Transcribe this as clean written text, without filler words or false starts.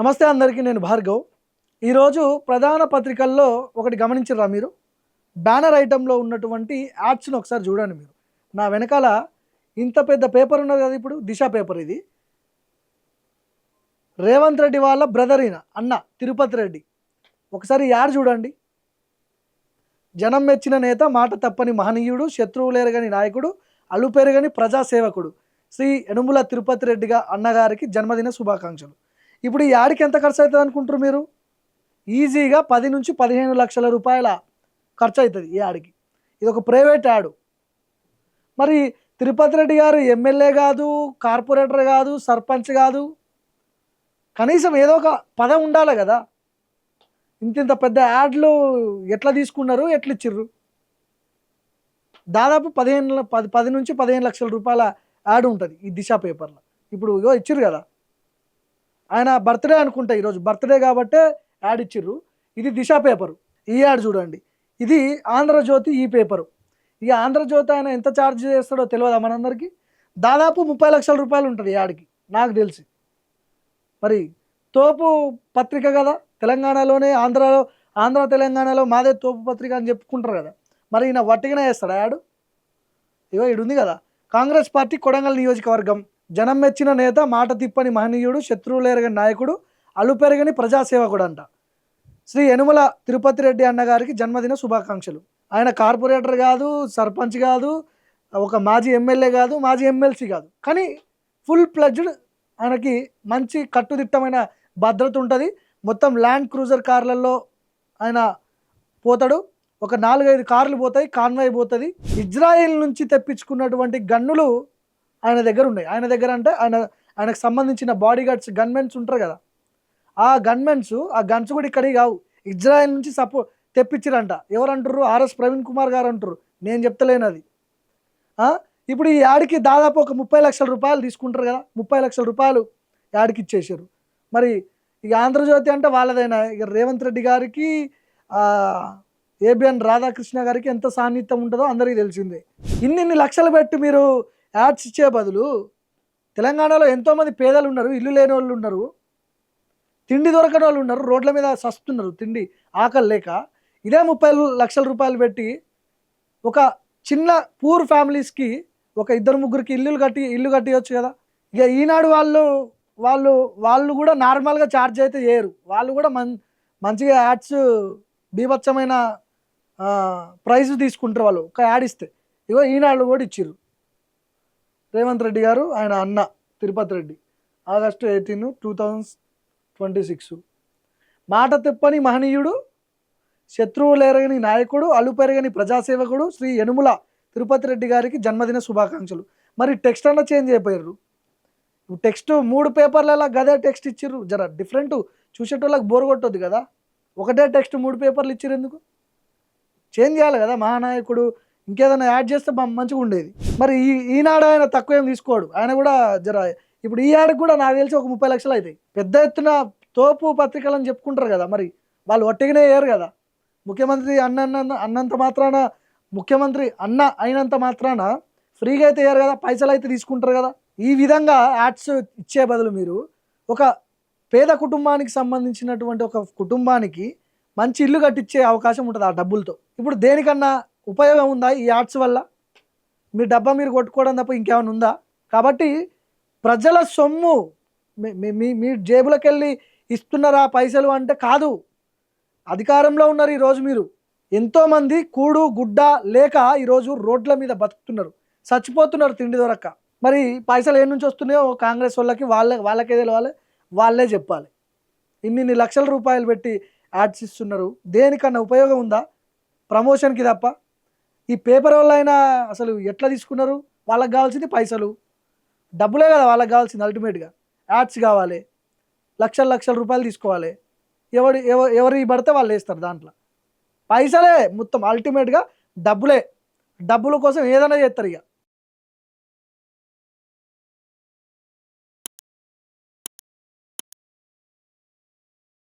నమస్తే అందరికీ, నేను భార్గవ్. ఈరోజు ప్రధాన పత్రికల్లో ఒకటి గమనించరా మీరు? బ్యానర్ ఐటెంలో ఉన్నటువంటి యాడ్స్ని ఒకసారి చూడండి మీరు. నా వెనకాల ఇంత పెద్ద పేపర్ ఉన్నది కదా, ఇప్పుడు దిశ పేపర్. ఇది రేవంత్ రెడ్డి వాళ్ళ బ్రదర్ అయిన అన్న తిరుపతి రెడ్డి. ఒకసారి యాడ్ చూడండి. జనం మెచ్చిన నేత, మాట తప్పని మహనీయుడు, శత్రువులేరగని నాయకుడు, అలుపెరగని ప్రజాసేవకుడు శ్రీ యనుమల తిరుపతి రెడ్డిగా అన్నగారికి జన్మదిన శుభాకాంక్షలు. ఇప్పుడు ఈ యాడ్కి ఎంత ఖర్చు అవుతుంది అనుకుంటారు మీరు? ఈజీగా 10 నుంచి 15 లక్షల రూపాయల ఖర్చు అవుతుంది ఈ యాడ్కి. ఇది ఒక ప్రైవేట్ యాడ్. మరి తిరుపతి రెడ్డి గారు ఎమ్మెల్యే కాదు, కార్పొరేటర్ కాదు, సర్పంచ్ కాదు, కనీసం ఏదో ఒక పదం ఉండాలి కదా. ఇంత పెద్ద యాడ్లు ఎట్లా తీసుకున్నారు, ఎట్లా ఇచ్చిర్రు? దాదాపు 10 నుంచి 15 లక్షల రూపాయల యాడ్ ఉంటుంది ఈ దిశ పేపర్లో. ఇప్పుడు ఇగో ఇచ్చిర్రు కదా, ఆయన బర్త్డే అనుకుంటా, ఈరోజు బర్త్డే కాబట్టే యాడ్ ఇచ్చిర్రు. ఇది దిశ పేపరు. ఈ యాడ్ చూడండి. ఇది ఆంధ్రజ్యోతి ఈ పేపరు. ఈ ఆంధ్రజ్యోతి ఆయన ఎంత ఛార్జ్ చేస్తాడో తెలియదా మనందరికీ? దాదాపు 30 లక్షల రూపాయలు ఉంటుంది యాడ్కి నాకు తెలిసి. మరి తోపు పత్రిక కదా తెలంగాణలోనే, ఆంధ్ర తెలంగాణలో మాదే తోపు పత్రిక అని చెప్పుకుంటారు కదా. మరి ఈయన వట్టిగానే వేస్తాడు యాడ్. ఇగో ఇడు ఉంది కదా, కాంగ్రెస్ పార్టీ కొడంగల్ నియోజకవర్గం, జనం మెచ్చిన నేత, మాట తిప్పని మహనీయుడు, శత్రువులేరగని నాయకుడు, అలుపెరగని ప్రజాసేవకుడు అంట శ్రీ యనుమల తిరుపతి రెడ్డి అన్నగారికి జన్మదిన శుభాకాంక్షలు. ఆయన కార్పొరేటర్ కాదు, సర్పంచ్ కాదు, ఒక మాజీ ఎమ్మెల్యే కాదు, మాజీ ఎమ్మెల్సీ కాదు, కానీ ఫుల్ ప్లెడ్జ్డ్. ఆయనకి మంచి కట్టుదిట్టమైన భద్రత ఉంటుంది. మొత్తం ల్యాండ్ క్రూజర్ కార్లలో ఆయన పోతాడు. ఒక 4-5 కార్లు పోతాయి, కాన్వాయ్ పోతుంది. ఇజ్రాయెల్ నుంచి తెప్పించుకున్నటువంటి గన్నులు ఆయన దగ్గర ఉన్నాయి. ఆయన దగ్గర అంటే ఆయనకు సంబంధించిన బాడీ గార్డ్స్, గన్మెన్స్ ఉంటారు కదా, ఆ గన్స్ కూడా ఇక్కడికి కావు, ఇజ్రాయెల్ నుంచి తెప్పించారంట. ఎవరు అంటారు? ఆర్ఎస్ ప్రవీణ్ కుమార్ గారు అంటారు, నేను చెప్తలేను అది. ఇప్పుడు ఈ యాడ్కి దాదాపు ఒక 30 లక్షల రూపాయలు తీసుకుంటారు కదా, 30 లక్షల రూపాయలు యాడ్కి ఇచ్చేసారు. మరి ఇక ఆంధ్రజ్యోతి అంటే వాళ్ళదైనా, ఇక రేవంత్ రెడ్డి గారికి, ఏబిఎన్ రాధాకృష్ణ గారికి ఎంత సాన్నిధ్యం ఉంటుందో అందరికీ తెలిసిందే. ఇన్ని లక్షలు పెట్టి మీరు యాడ్స్ ఇచ్చే బదులు, తెలంగాణలో ఎంతోమంది పేదలు ఉన్నారు, ఇల్లు లేని వాళ్ళు ఉన్నారు, తిండి దొరకని వాళ్ళు ఉన్నారు, రోడ్ల మీద సస్తున్నారు తిండి ఆకలి లేక. ఇదే 30 లక్షల రూపాయలు పెట్టి ఒక చిన్న పూర్ ఫ్యామిలీస్కి, ఒక 2-3కి ఇల్లు కట్టియచ్చు కదా. ఇక ఈనాడు వాళ్ళు కూడా నార్మల్గా ఛార్జ్ అయితే చేయరు. వాళ్ళు కూడా మంచిగా యాడ్స్ బీభత్సమైన ప్రైజ్ తీసుకుంటారు వాళ్ళు ఒక యాడ్ ఇస్తే. ఇగో ఈనాడు కూడా ఇచ్చిర్రు. రేవంత్ రెడ్డి గారు ఆయన అన్న తిరుపతి రెడ్డి, ఆగస్టు 18, 2026. మాట తిప్పని మహనీయుడు, శత్రువులేరగని నాయకుడు, అలుపెరగని ప్రజాసేవకుడు శ్రీ యనుమల తిరుపతి రెడ్డి గారికి జన్మదిన శుభాకాంక్షలు. మరి టెక్స్ట్ అన్న చేంజ్ అయిపోయారు. టెక్స్ట్ 3 పేపర్లలో గదే టెక్స్ట్ ఇచ్చిర్రు. జర డిఫరెంట్, చూసేటోళ్ళకి బోర్ కొట్టొద్దు కదా. ఒకటే టెక్స్ట్ 3 పేపర్లు ఇచ్చిర్రు ఎందుకు? చేంజ్ చేయాలి కదా. మహానాయకుడు ఇంకేదైనా యాడ్ చేస్తే మంచిగా ఉండేది. మరి ఈనాడు ఆయన తక్కువ ఏం తీసుకోడు, ఆయన కూడా జర. ఇప్పుడు ఈ యాడ్కి కూడా నాకు తెలిసి ఒక 30 లక్షలు అవుతాయి. పెద్ద ఎత్తున తోపు పత్రికలు అని చెప్పుకుంటారు కదా, మరి వాళ్ళు ఒట్టిగానే వేయరు కదా. ముఖ్యమంత్రి అన్నంత మాత్రాన, ముఖ్యమంత్రి అన్న అయినంత మాత్రాన ఫ్రీగా అయితే వేయరు కదా, పైసలు అయితే తీసుకుంటారు కదా. ఈ విధంగా యాడ్స్ ఇచ్చే బదులు మీరు ఒక పేద కుటుంబానికి సంబంధించినటువంటి ఒక కుటుంబానికి మంచి ఇల్లు కట్టించే అవకాశం ఉంటుంది ఆ డబ్బులతో. ఇప్పుడు దేనికన్నా ఉపయోగం ఉందా ఈ యాడ్స్ వల్ల? మీ డబ్బా మీరు కొట్టుకోవడం తప్ప ఇంకేమైనా ఉందా? కాబట్టి ప్రజల సొమ్ము మీ జేబులకు వెళ్ళి ఇస్తున్నారా పైసలు అంటే కాదు. అధికారంలో ఉన్నారు ఈరోజు మీరు. ఎంతోమంది కూడు గుడ్డ లేక ఈరోజు రోడ్ల మీద బతుకుతున్నారు, చచ్చిపోతున్నారు తిండి దొరక్క. మరి పైసలు ఏ నుంచి వస్తున్నాయో కాంగ్రెస్ వాళ్ళకి వాళ్ళకే తెలియాలి, వాళ్ళే చెప్పాలి. ఇన్ని లక్షల రూపాయలు పెట్టి యాడ్స్ ఇస్తున్నారు, దేనికన్నా ఉపయోగం ఉందా? ప్రమోషన్కి తప్ప. ఈ పేపర్ వల్ల అయినా అసలు ఎట్లా తీసుకున్నారు? వాళ్ళకి కావాల్సింది పైసలు, డబ్బులే కదా వాళ్ళకి కావాల్సింది. అల్టిమేట్గా యాడ్స్ కావాలి, లక్షల రూపాయలు తీసుకోవాలి. ఎవరు పడితే వాళ్ళు వేస్తారు దాంట్లో. పైసలే మొత్తం, అల్టిమేట్గా డబ్బులే. డబ్బుల కోసం ఏదైనా చేస్తారు ఇక.